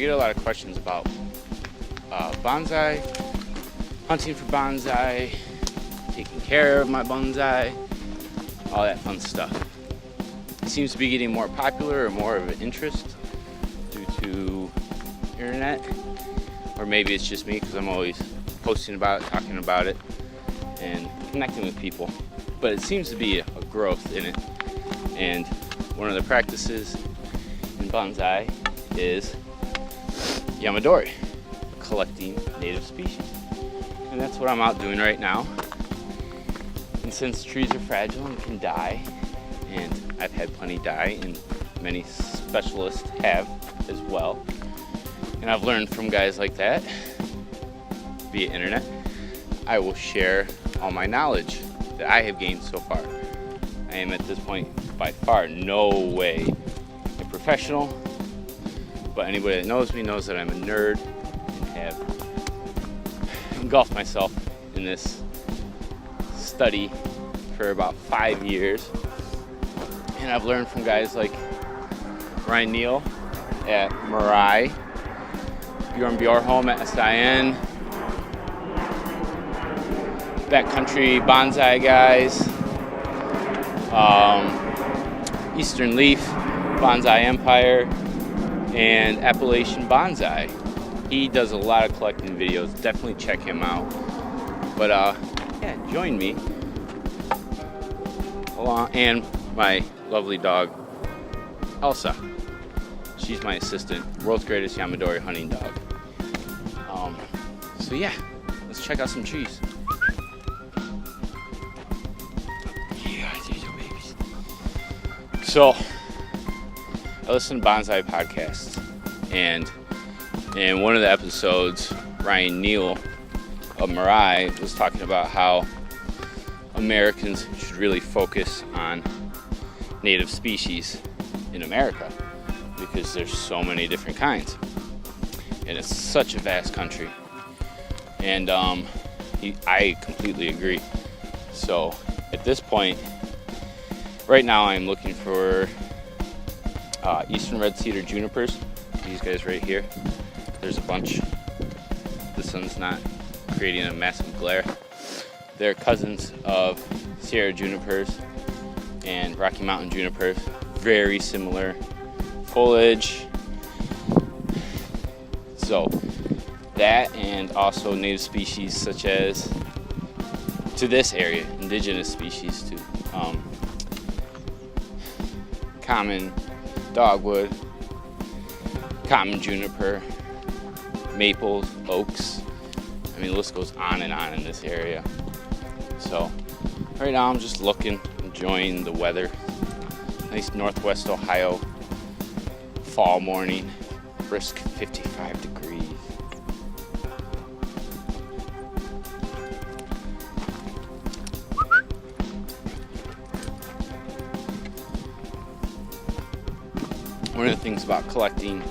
get a lot of questions about bonsai, hunting for bonsai, taking care of my bonsai, all that fun stuff. It seems to be getting more popular or more of an interest due to internet, or maybe it's just me because I'm always posting about it, talking about it, and connecting with people. But it seems to be a growth in it, and one of the practices in bonsai is Yamadori, collecting native species. And that's what I'm out doing right now. And since trees are fragile and can die, and I've had plenty die, and many specialists have as well, and I've learned from guys like that via internet, I will share all my knowledge that I have gained so far. I am at this point by far no way a professional, but anybody that knows me knows that I'm a nerd and have engulfed myself in this study for about 5 years. And I've learned from guys like Ryan Neal at Mirai, Bjorn Bjorholm at SIN, Backcountry Bonsai guys, Eastern Leaf, Bonsai Empire, and Appalachian Bonsai. He does a lot of collecting videos. Definitely check him out. But yeah, join me along, and my lovely dog Elsa. She's my assistant, world's greatest Yamadori hunting dog. So yeah, let's check out some trees. So I listen to bonsai podcasts, and in one of the episodes, Ryan Neal of Mirai was talking about how Americans should really focus on native species in America because there's so many different kinds, and it's such a vast country. And I completely agree. So at this point, right now I'm looking for eastern red cedar junipers. These guys right here. There's a bunch. The sun's not creating a massive glare. They're cousins of Sierra junipers and Rocky Mountain junipers. Very similar foliage. So that, and also native species such as, to this area, indigenous species to common dogwood, common juniper, maples, oaks. I mean, the list goes on and on in this area. So right now I'm just looking, enjoying the weather. Nice Northwest Ohio fall morning, brisk 55 degrees. One of the things about collecting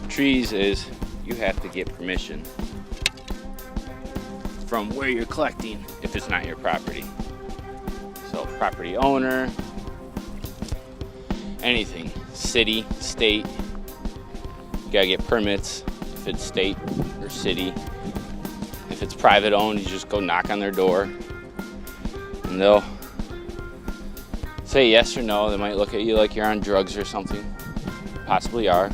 trees is you have to get permission from where you're collecting if it's not your property. So property owner, anything, city, state, you gotta get permits if it's state or city. If it's private owned, you just go knock on their door and they'll say yes or no. They might look at you like you're on drugs or something. Possibly are.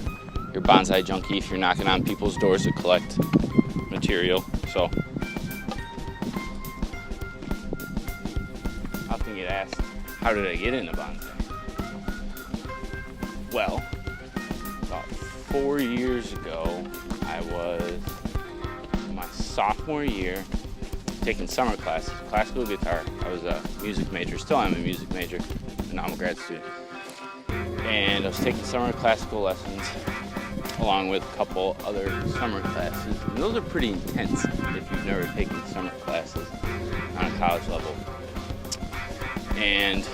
You're a bonsai junkie if you're knocking on people's doors to collect material. So I often get asked, how did I get into bonsai? Well, about 4 years ago, I was in my sophomore year taking summer classes, classical guitar. I was a music major, still am a music major, and now I'm a grad student. And I was taking summer classical lessons along with a couple other summer classes. And those are pretty intense if you've never taken summer classes on a college level. And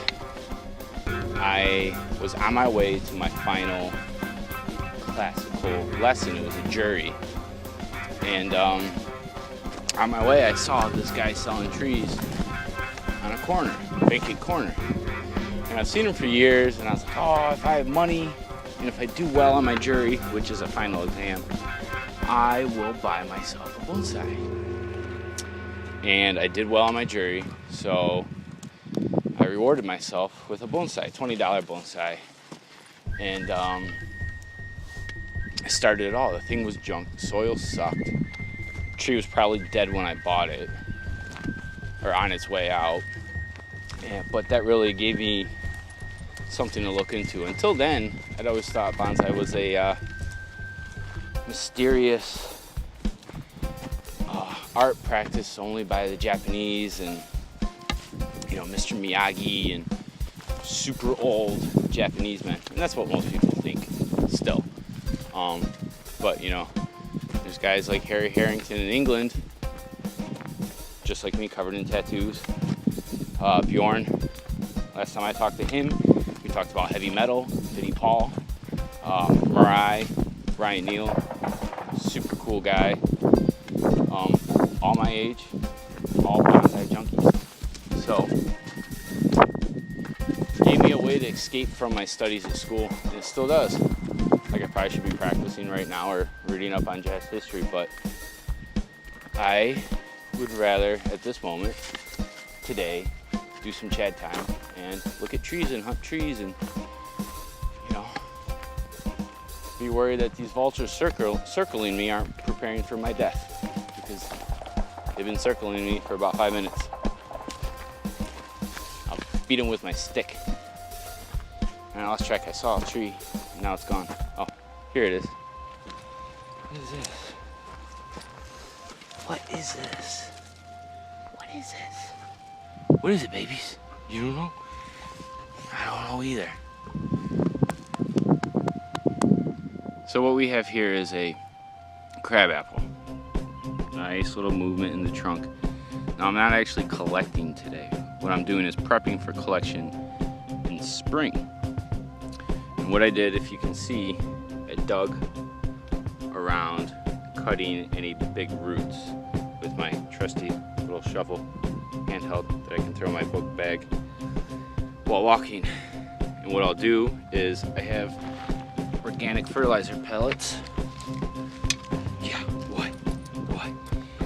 I was on my way to my final classical lesson. It was a jury. And on my way, I saw this guy selling trees on a corner, vacant corner. And I've seen him for years, and I was like, oh, if I have money, And if I do well on my jury, which is a final exam, I will buy myself a bonsai. And I did well on my jury, so I rewarded myself with a bonsai, $20 bonsai. And I started it all. The thing was junk. The soil sucked. The tree was probably dead when I bought it, or on its way out. But that really gave me something to look into. Until then, I'd always thought bonsai was a mysterious art practice only by the Japanese and, Mr. Miyagi and super old Japanese men. And that's what most people think still. But, there's guys like Harry Harrington in England, just like me, covered in tattoos. Bjorn, last time I talked to him, we talked about heavy metal, Vinnie Paul, Brian Neal, super cool guy, all my age, all bonsai junkies. So, it gave me a way to escape from my studies at school, and it still does. Like, I probably should be practicing right now or reading up on jazz history, but I would rather, at this moment, today, do some Chad time and look at trees and hunt trees and, be worried that these vultures circling me aren't preparing for my death, because they've been circling me for about 5 minutes. I'll beat them with my stick. And I lost track. I saw a tree and now it's gone. Oh, here it is. What is this? What is this? What is this? What is it, babies? You don't know? I don't know either. So what we have here is a crab apple. Nice little movement in the trunk. Now I'm not actually collecting today. What I'm doing is prepping for collection in spring. And what I did, if you can see, I dug around cutting any big roots with my trusty little shovel, handheld, that I can throw in my book bag while walking. And what I'll do is I have organic fertilizer pellets. Yeah, what?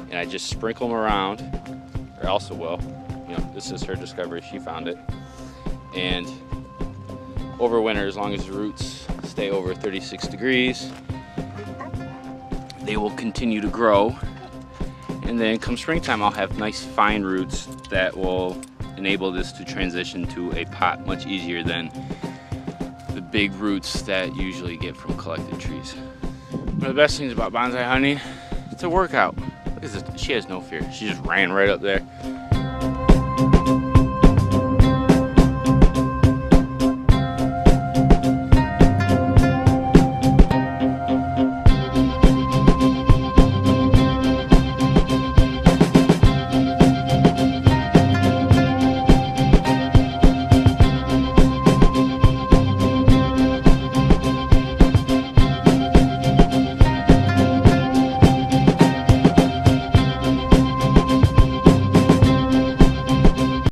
And I just sprinkle them around, or Elsa will. This is her discovery, she found it. And over winter, as long as the roots stay over 36 degrees, they will continue to grow. And then come springtime, I'll have nice fine roots that will enable this to transition to a pot much easier than the big roots that you usually get from collected trees. One of the best things about bonsai hunting, it's a workout. Look at this, she has no fear. She just ran right up there.